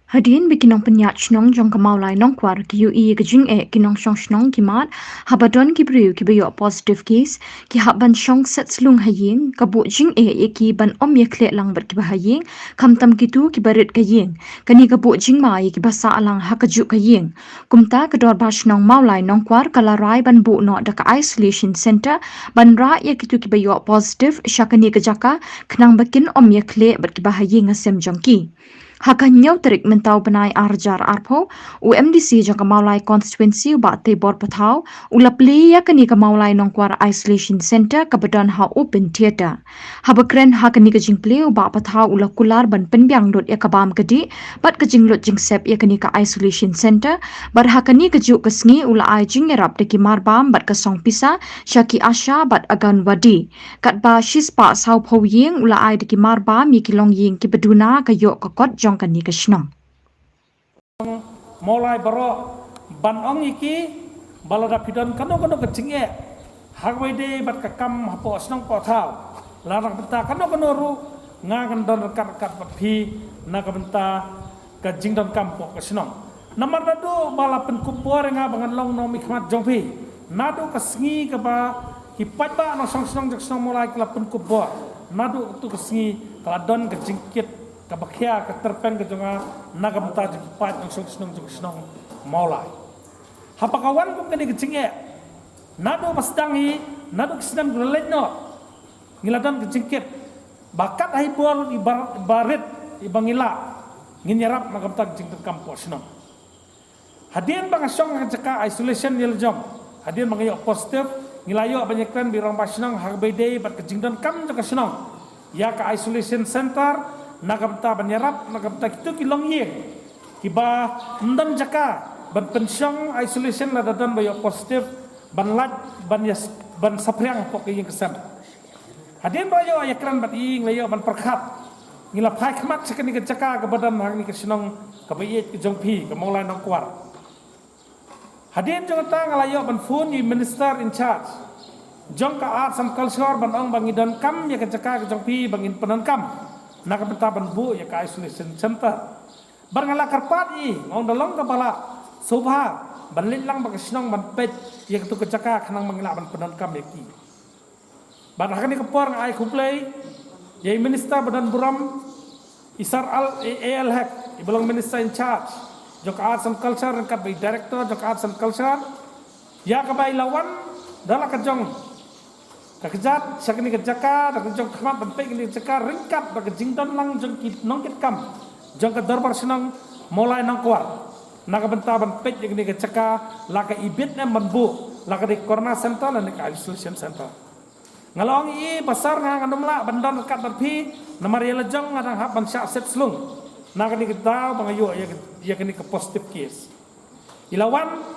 Hadin bikinong penyat shnong jong kamaulai nong kwar ki yu i kajing kinong shong shnong ki mat habadon ki briu ki bayo positive case ki haban shong set slung haying kabu jing ki ban om ye kle lang ber ki bahaying kamtam ki tu ki barit kaying kani kabu jing ma ki basa alang hakaju kaying kumta kedor ba shnong maulai nong kwar kalarai ban bu no dak isolation center ban ra ye ki tu ki bayo positive syakani kejaka kenang bakin om ye kle ber ki bahaying asem jongki Hakan nyau terik mentau benai arjar arpo UMDC jang kamaulai constituency ba te bor patau ula pli ya kani kamaulai nongkwar isolation center kabadan ha open theater habakren ha kani ka jingpli ba patau ula kular ban penbyang dot ya kabam kadi bat ka jinglot jingsep ya kani ka isolation center bar ha kani ka ju kasngi ula ai jing yarap de ki marbam bat ka song pisa shaki asha bat agan wadi kat ba shispa sau phau ying ula ai de ki marba mi ki long ying ki beduna ka yo ka kot jong kan ni ka shnong Mulai baro ban ong iki balada pidon kano kecing hagway de bat kakam hapo snong po thao larang benta kano ru ngagan don rekat pat phi na ka benta ka jing don kampo ka snong namar nado bala pen kupor nga bangan long no mikmat jong phi nado ka sngi ka ba hipat ba no song snong jak snong mulai kala pen kupor nado tu ka sngi kala don ka jingkit kabakhya ka terpen ka jonga nagam ta pat ng snong maulai hapakawan ko kani kecing nado pasdangi nado kisnam gulet no ngiladan kecingkit bakat ai bol ibarit ibangila nginyarap nagam ta jing kampo snong hadien bang song ka isolation yel jom hadien bang yo positive ngilayo banyakkan birong pasnong hagbede bat kecing dan kam ka snong ya ka isolation center nagamta banyarap nagamta kitu kilong ye kiba ndam jaka ban pensyong isolation la dadan bayo positif ban lat ban sapriang pok yang kesan hadin bayo ayakran bat ing layo ban perkhat ngila phai khmat sekani ke jaka ke badan hang ni ke sinong ke bayet ke jongpi ke maulai nong kwar hadin jong ta ngalayo ban phone ni minister in charge jong ka arts and culture ban ong bangidan kam ya ke jaka ke jongpi bangin penan kam nakapentaban bu ya ka isolation center barngala karpat i ngong dalong kapala sobha banlit lang bagasnong ban pet ya tu kecaka khanang mangila ban penan kam yaki ban hakani kapor ai kuplay ya minister badan buram isar al hak ibulong minister in charge jok arts and culture kat by director jok arts and culture ya ka bay lawan dala kajong kakejat sakni kejaka dak jong khmat ban pe ni jaka ringkat dak jingdon lang jong kit nongkit kam jong ka darbar senang mulai nang kuat naga benta ban pe ni kejaka laka ibit na manbu laka di corona center lan ka isolation center ngalong i pasar nga ngandom la bandon kat ban phi namar yela jong ngadang hab ban syak set slung naga ni kita bangayo ya kini ke positive case ilawan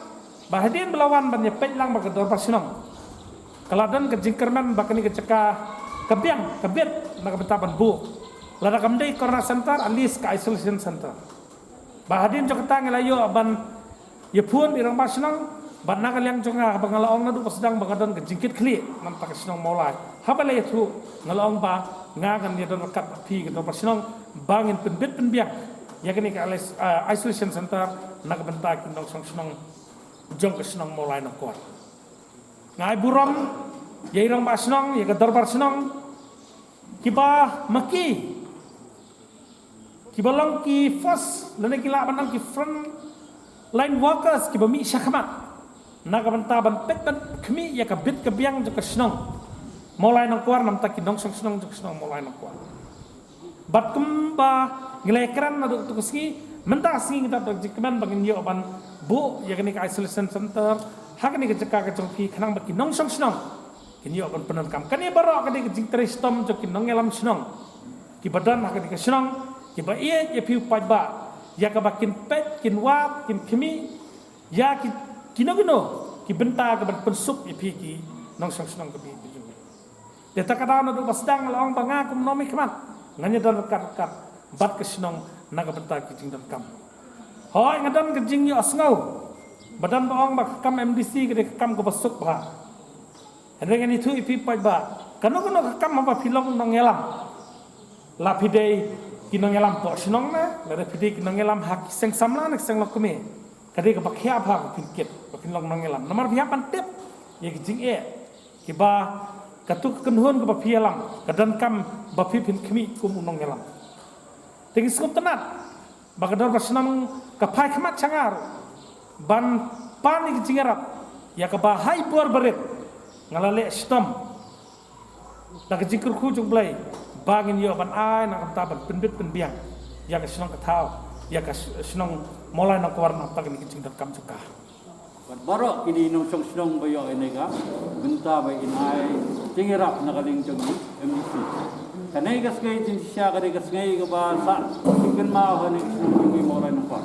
bahadin belawan ban pe lang bag darbar senang kaladan ke jingkerman bakani ke ceka kebiang kebit nak bentaban bu lada kamdei corona center alis ke isolation center bahadin jok tang layo ban yepun irang basnang ban nakal yang jonga bangalaong nadu pasdang bagadan ke jingkit kli nam tak senang maulai habale itu ngalaong ba ngagan dia don kat pi ke do basnang bangin penbit penbiak yakni ke isolation center nak bentak indong senang jong ke senang maulai nak kuat ngai buram ya irang basnong ya kadar basnong kiba maki kibalong ki first lene kila banang ki front line workers kiba mi syakmat naga banta ban pet ban kemi ya ka bit ka biang jo kasnong molai nang kuar nam tak kinong snong jo kasnong molai nang kuar bat kumba ngilekran na tu kuski menta singi ta jikman bangin yo ban bu ya kini ka isolation center hakni ke ceka ke jongpi khanang baki nong song snong kini oban penan kam kani baro kani ke jing tristom jo kin nong elam snong ki badan hakni ke snong ki ba ye ye piu pa ba ya ka bakin pet kin wat kin kimi ya ki kinogino ki benta ke ban pensup ye pi ki nong song snong ke bi ju de takada no do basdang long banga kum nomi kmat nganya dan kat bat ke snong naga benta ki jing dan kam hoi ngadan ke jing yo asngau badan baong bak kam MDC ke kam ko basuk ba henrengan itu ipi pai ba kano kam apa filong nong elam lapidei kinong elam po sinong na lada pidi kinong elam hak seng samla nak seng lokme kadi ka bakhya bha pinket kinong nong elam nomor bia pantep ye jing e kiba katuk kenhun ka baphi elam kadan kam baphi pin khmi kum nong elam tingis kum tanat bagador basnam ka phai khmat changar ban pani jing erap ya ka ba hai por baret ngalale stom nak jikur khu jung blai bangin yo ban ai nak ta ban penbit penbiang ya ka senong kathau ya ka senong molai nak warna tak ni kicing dak kam suka Barok kini nung song senong bayo ini ka benta bay inai tingirap nakaling jong MDC kanai kas kay tin siya kanai kas kay ka ba sa tingin ma ho ni jong molai nak par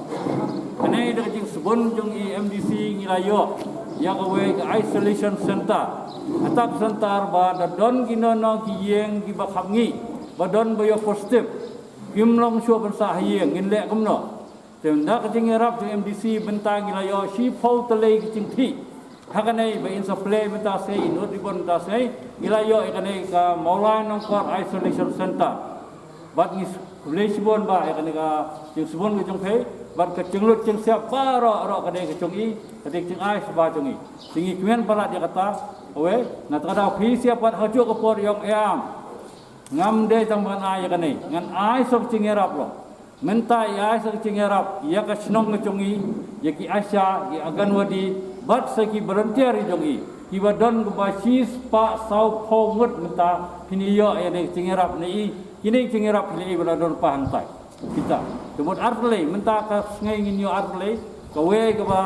kanai dak jing subon jong MDC ngilayo ya ka way ka isolation center atak center ba da don ginono kiyeng gi ba khamngi ba don bayo positif kim long shu ban sa hieng ngin le kumno tenda ka jing erap jong MDC benta ngilayo shi phau tele ki jing thi hakanai ba in supply benta sei no ribon ta sei ngilayo ikanai ka maulai nong kor isolation center bat ngis lesbon ba ikanai ka jing subon ki jong phei bat ka cenglut ceng siap pa ro kadai ka jong i kadai jing ai sba jong i tingi kuen pala dia kata owe na tada phi siap pat haju ko por yong am ngam de tang ban ai kanai ngan ai sok jing erap lo menta ai sok jing erap ya ka snong ka jong i ya ki asya ki aganwadi bat saki volunteer jong i ki badon ko ba sis pa sau pho ngut menta piniyo ya de jing erap ni kini jing erap ni badon pa hantai kita kemudian artley menta ka ngai ngin yo artley kawe ka ba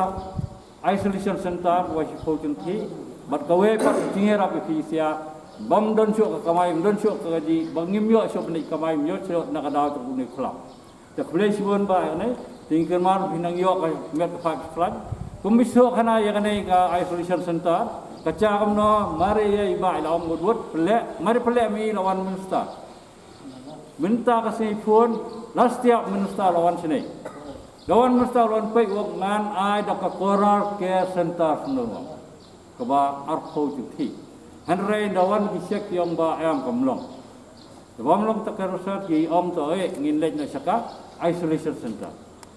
isolation center wa si phojun thi bat kawe pat tingera pi sia bam don syo ka kamai don syo ka ji bangim yo syo ni kamai yo syo na ka daw tu ni khla ta khle sibon ba ne tingker mar binang yo ka met ka flat kumiso kana ya kana ka isolation center kaca kamno mare ye ba ila om gudwut ple mare ple mi lawan minsta minta ka sei phone last tiap minsta lawan sini lawan minsta lawan pe wok ngan ai dak ka koral care center sno ka ba arpho ju thi hanre lawan ki sek yong ba am kamlong bom long tak kerosat ki om to e ngin lej na saka isolation center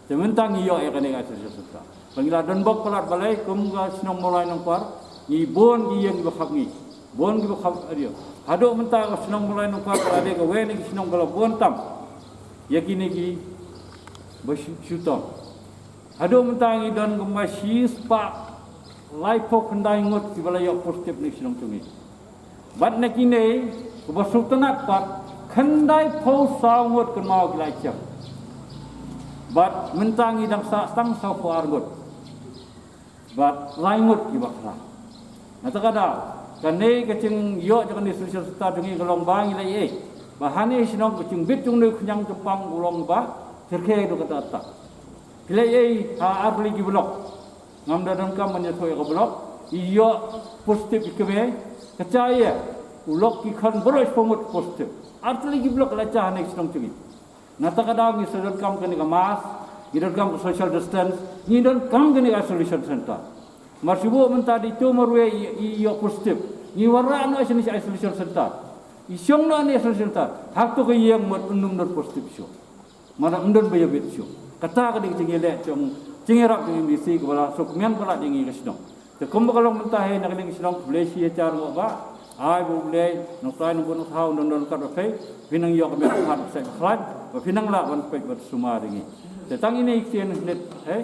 sementang iyo e kana isolation center pangila don bok palat balai kum ga sinong molai nang par ni bon gi yang ba khamni bon gi ba kham adio hado menta ga sinong molai nang par ade ga we ni sinong bala bon tam yakini gi bashutom hado menta ngi don ga masis pa laipo khandai ngot ki bala yo positif ni sinong tungi bat na kine ko basutanat pa khandai pho saw ngot kan mau gi lai cham bat menta ngi dang sa tang sa pho argot bat lai ngot ki bakra nata kada kane kacing yo jangan disusul serta tungi golong bang ilai e bahane sinong kacing bit tung ne khunyang jepang golong ba terke do kata ta ilai e ha arli ki blok ngam dadang kam menyetoi ka blok iyo positif ikeme kacaya ulok ki khan boros pomot positif arli ki blok la cha ne sinong tungi nata kada ngi sedot kam kani ka mas ngidon kam social distance ngidon kam kani isolation center marsibo menta di tumorwe iyo positif ni warra no isolation center isyong no isolation center hak to kayang mat undum not positif syo mana undon bayo bet syo kata ka ding jingele chong jingerap ding bisi ko bala sok men bala ding ngisno te kom kalong menta he na ding isno blesi char mo ba ai bu ble no sai no bon thau non ka do fe pinang yo ka me khat sai khat pinang la ban pe bat suma ding te tang ini ikien net he